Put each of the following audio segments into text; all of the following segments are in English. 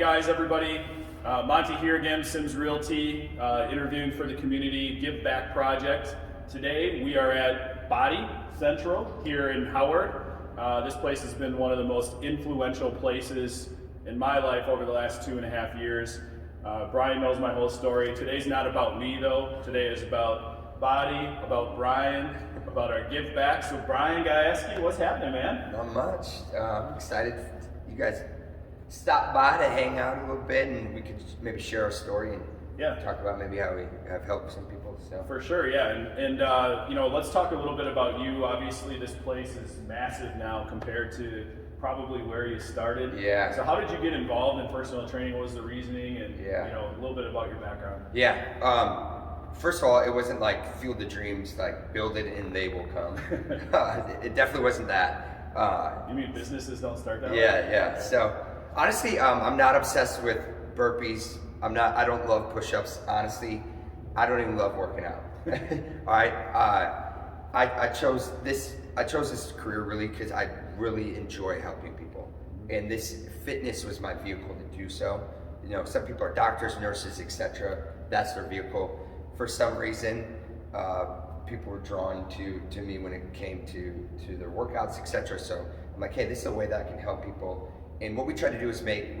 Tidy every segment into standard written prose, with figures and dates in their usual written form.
guys, everybody. Monty here again, Symes Realty, interviewing for the Community Give Back Project. Today we are at Bode Central here in Howard. This place has been one of the most influential places in my life over the last 2.5 years. Brian knows my whole story. Today's not about me though. Today is about Bode, about Brian, about our give back. So Brian Gajeski, what's happening, man? Not much. I'm excited you guys stop by to hang out a little bit, and we could maybe share our story and talk about maybe how we have helped some people. So. For sure, yeah. And you know, let's talk a little bit about you. Obviously, this place is massive now compared to probably where you started. Yeah. So how did you get involved in personal training? What was the reasoning? And you know, a little bit about your background. Yeah. First of all, it wasn't like Field of Dreams, like build it and they will come. It definitely wasn't that. You mean businesses don't start that way? Yeah. So honestly, I'm not obsessed with burpees. I don't love push-ups. Honestly, I don't even love working out. All right. I chose this career really because I really enjoy helping people, and this fitness was my vehicle to do so. You know, some people are doctors, nurses, etc. That's their vehicle. For some reason, people were drawn to me when it came to their workouts, etc. So I'm like, hey, this is a way that I can help people. And what we try to do is make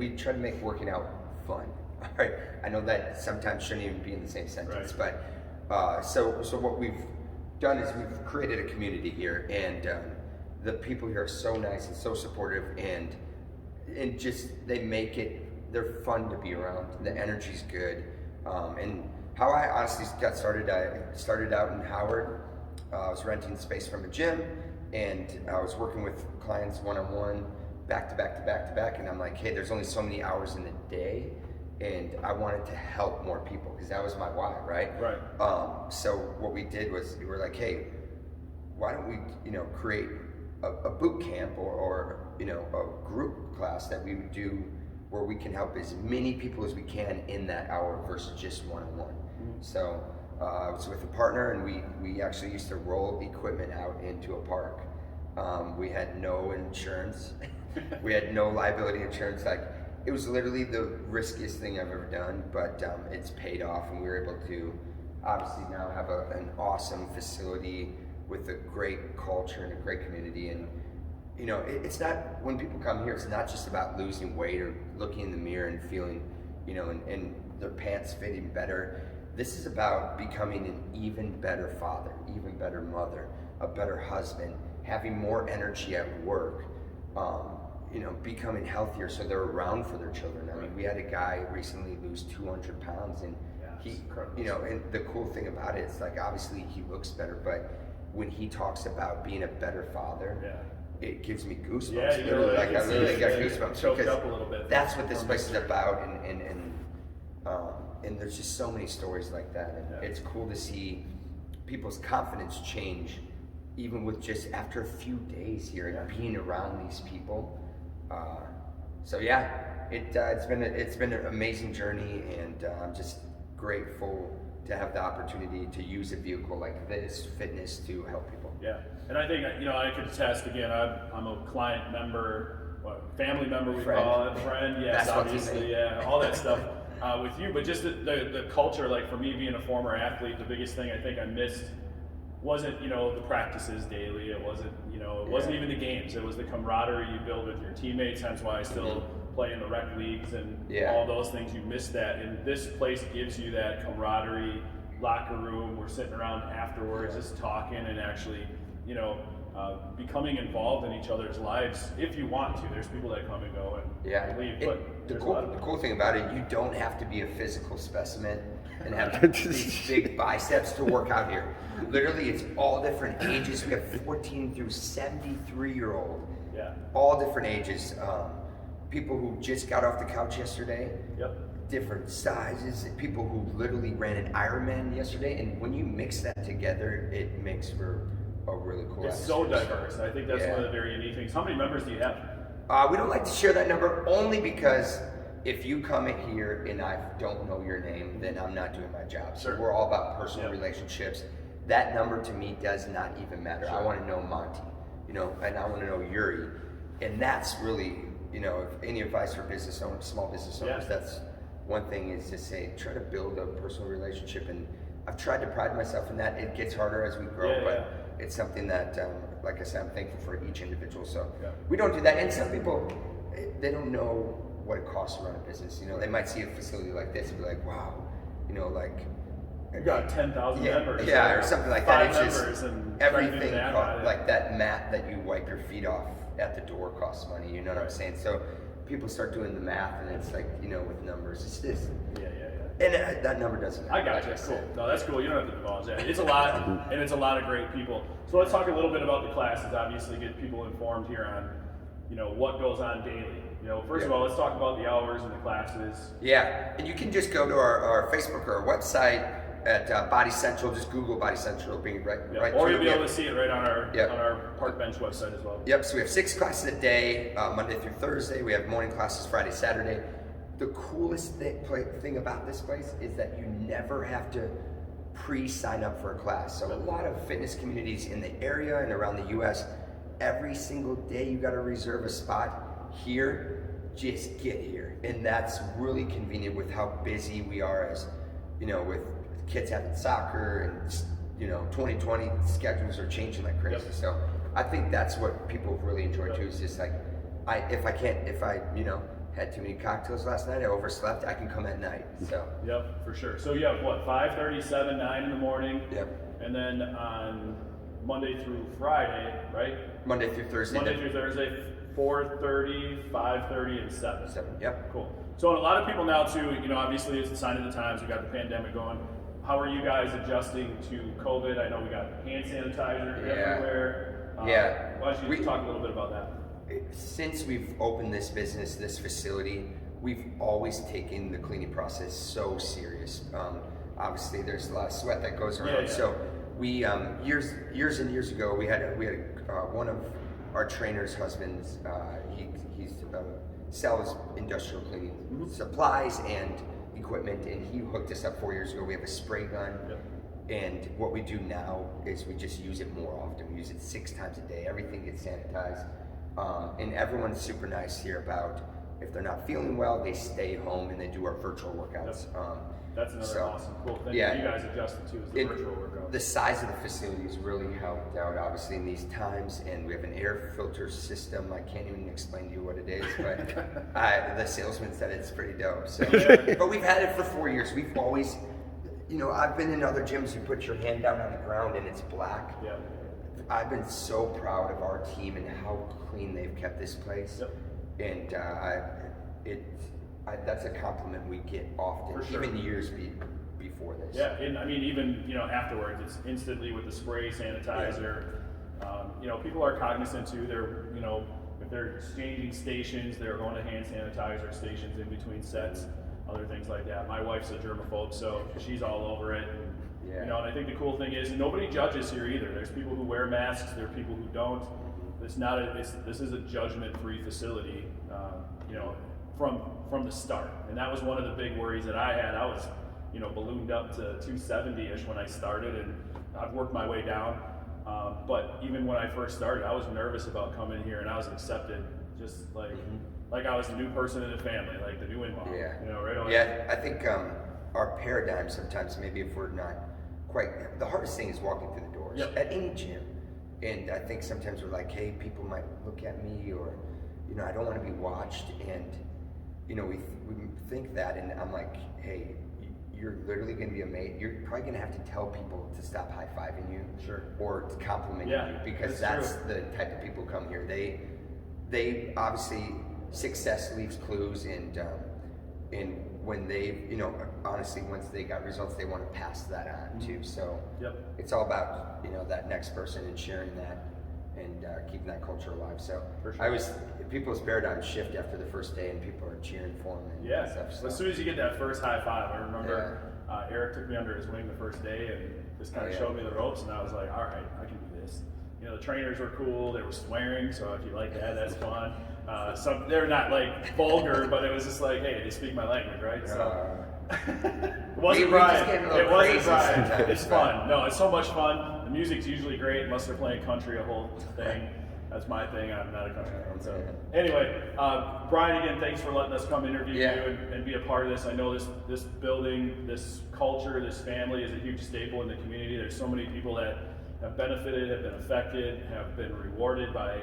working out fun. All right. I know that sometimes shouldn't even be in the same sentence, right. But so what we've done is we've created a community here, and the people here are so nice and so supportive, and just they're fun to be around. The energy's good, and how I honestly got started, I started out in Howard. I was renting space from a gym, and I was working with clients one-on-one, back to back, and I'm like, hey, there's only so many hours in the day, and I wanted to help more people because that was my why, right? Right. So what we did was we were like, hey, why don't we, create a boot camp or a group class that we would do where we can help as many people as we can in that hour versus just one-on-one. Mm-hmm. So I was with a partner, and we actually used to roll equipment out into a park. We had no insurance. We had no liability insurance. Like, it was literally the riskiest thing I've ever done, but it's paid off, and we were able to obviously now have an awesome facility with a great culture and a great community. And it's not, when people come here, it's not just about losing weight or looking in the mirror and feeling, and their pants fitting better. This is about becoming an even better father, even better mother, a better husband, having more energy at work, becoming healthier so they're around for their children. I mean, we had a guy recently lose 200 pounds, and and the cool thing about it is, like, obviously he looks better, but when he talks about being a better father, it gives me goosebumps. Yeah, I literally got goosebumps choked up a little bit. That's what this place is about, and there's just so many stories like that, and it's cool to see people's confidence change, even with just after a few days here and being around these people. It's been an amazing journey, and I'm just grateful to have the opportunity to use a vehicle like this, fitness, to help people. Yeah, and I think, I could attest again, I'm a client member, family member, call it, friend, yes, that's obviously, all that stuff with you, but just the culture, like for me being a former athlete, the biggest thing I think I missed wasn't, the practices daily, it wasn't, it wasn't even the games, it was the camaraderie you build with your teammates, hence why I still play in the rec leagues and all those things. You miss that, and this place gives you that camaraderie, locker room, we're sitting around afterwards just talking and actually, becoming involved in each other's lives if you want to. There's people that come and go and leave, but the cool thing about it, you don't have to be a physical specimen and have these big biceps to work out here. Literally, it's all different ages. We have 14 through 73-year-old. Yeah. All different ages. People who just got off the couch yesterday. Yep. Different sizes. People who literally ran an Ironman yesterday. And when you mix that together, it makes for a really cool It's so diverse. I think that's one of the very unique things. How many members do you have? We don't like to share that number, only because if you come in here and I don't know your name, then I'm not doing my job. So we're all about personal relationships. That number to me does not even matter. I want to know Monty, and I want to know Yuri. And that's really if any advice for business owners, small business owners, that's one thing is to say, try to build a personal relationship. And I've tried to pride myself in that. It gets harder as we grow, but it's something that, like I said, I'm thankful for each individual. So we don't do that. And some people, they don't know what it costs to run a business. They might see a facility like this and be like, wow, you got 10,000 members. Yeah, or something like that. It's just and everything, like that mat that you wipe your feet off at the door costs money. You know what I'm saying? So people start doing the math, and it's like, with numbers, it's this. And that number doesn't matter. I got you. Cool. No, that's cool. You don't have to divulge that. It's a lot, and it's a lot of great people. So let's talk a little bit about the classes. Obviously, get people informed here on, what goes on daily. First of all, let's talk about the hours and the classes. Yeah, and you can just go to our Facebook or our website at Bode Central. Just Google Bode Central, being right. Or you'll be able to see it right on our Parkbench website as well. Yep. So we have 6 classes a day, Monday through Thursday. We have morning classes Friday, Saturday. The coolest thing about this place is that you never have to pre-sign up for a class. So a lot of fitness communities in the area and around the U.S., every single day you got to reserve a spot. Here, just get here. And that's really convenient with how busy we are as, with kids having soccer and, 2020 schedules are changing like crazy. So I think that's what people really enjoy too, is just like, if I had too many cocktails last night, I overslept, I can come at night. So Yep, for sure. So you have what, 5:30, 7, 9 in the morning? Yep. And then on Monday through Friday, right? Monday through Thursday. 4:30, 5:30, and 7. 7, yep. Cool. So and a lot of people now too, obviously it's a sign of the times. We got the pandemic going. How are you guys adjusting to COVID? I know we got hand sanitizer everywhere. Why don't you talk a little bit about that? Since we've opened this business, this facility, we've always taken the cleaning process so serious. Obviously, there's a lot of sweat that goes around. So we years and years ago, we had one of our trainer's husbands. He's sells industrial cleaning supplies and equipment, and he hooked us up 4 years ago. We have a spray gun. And what we do now is we just use it more often. We use it 6 times a day. Everything gets sanitized. And everyone's super nice here about if they're not feeling well, they stay home and they do our virtual workouts. That's another awesome cool thing that you guys adjusted to, is the virtual workouts. The size of the facility has really helped out, obviously, in these times. And we have an air filter system. I can't even explain to you what it is, but the salesman said it's pretty dope. So, but we've had it for 4 years. We've always, I've been in other gyms. You put your hand down on the ground and it's black. I've been so proud of our team and how clean they've kept this place. And that's a compliment we get often, even years before this. Yeah, and I mean, even afterwards, it's instantly with the spray sanitizer. People are cognizant too. They're if they're exchanging stations, they're going to hand sanitizer stations in between sets, other things like that. My wife's a germaphobe, so she's all over it. And I think the cool thing is nobody judges here either. There's people who wear masks. There are people who don't. This is a judgment-free facility. From the start, and that was one of the big worries that I had. I was, ballooned up to 270-ish when I started, and I've worked my way down. But even when I first started, I was nervous about coming here, and I was accepted just like I was a new person in the family, like the new in-law. Right away. Yeah, I think our paradigm sometimes, maybe if we're not quite, the hardest thing is walking through the doors at any gym. And I think sometimes we're like, hey, people might look at me, or I don't want to be watched, and we think that, and I'm like, hey, you're literally going to be amazed. You're probably going to have to tell people to stop high-fiving you, or to compliment you, because that's the type of people who come here. They obviously, success leaves clues, and when they, honestly, once they got results, they want to pass that on too. So it's all about that next person and sharing that, and keeping that culture alive. So people's paradigms shift after the first day, and people are cheering for them. And stuff, so. As soon as you get that first high five, I remember Eric took me under his wing the first day and just kind of showed me the ropes, and I was like, all right, I can do this. The trainers were cool. They were swearing, so if you like that, that's fun. They're not like vulgar, but it was just like, hey, they speak my language, right? So it wasn't Brian. It wasn't Brian. It's fun. No, it's so much fun. The music's usually great, unless they're playing country, a whole thing. That's my thing. I'm not a country fan. So anyway, Brian, again, thanks for letting us come interview you and be a part of this. I know this building, this culture, this family is a huge staple in the community. There's so many people that have benefited, have been affected, have been rewarded by,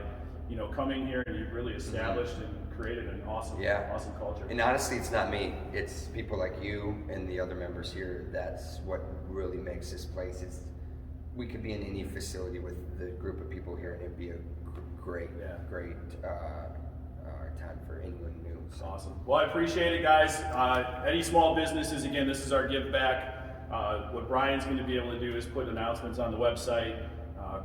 coming here, and you've really established and created an awesome culture. And honestly, it's not me. It's people like you and the other members here. That's what really makes this place. We could be in any facility with the group of people here, and it'd be a great time for anyone new. So. Awesome. Well, I appreciate it, guys. Any small businesses, again, this is our give back. What Brian's going to be able to do is put announcements on the website,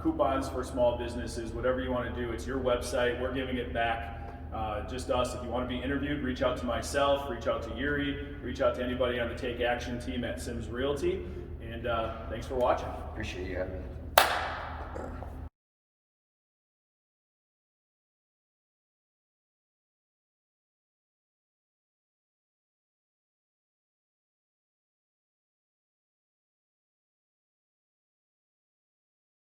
coupons for small businesses, whatever you want to do. It's your website. We're giving it back. Just us. If you want to be interviewed, reach out to myself, reach out to Yuri, reach out to anybody on the Take Action team at Symes Realty. And thanks for watching. Appreciate you having me.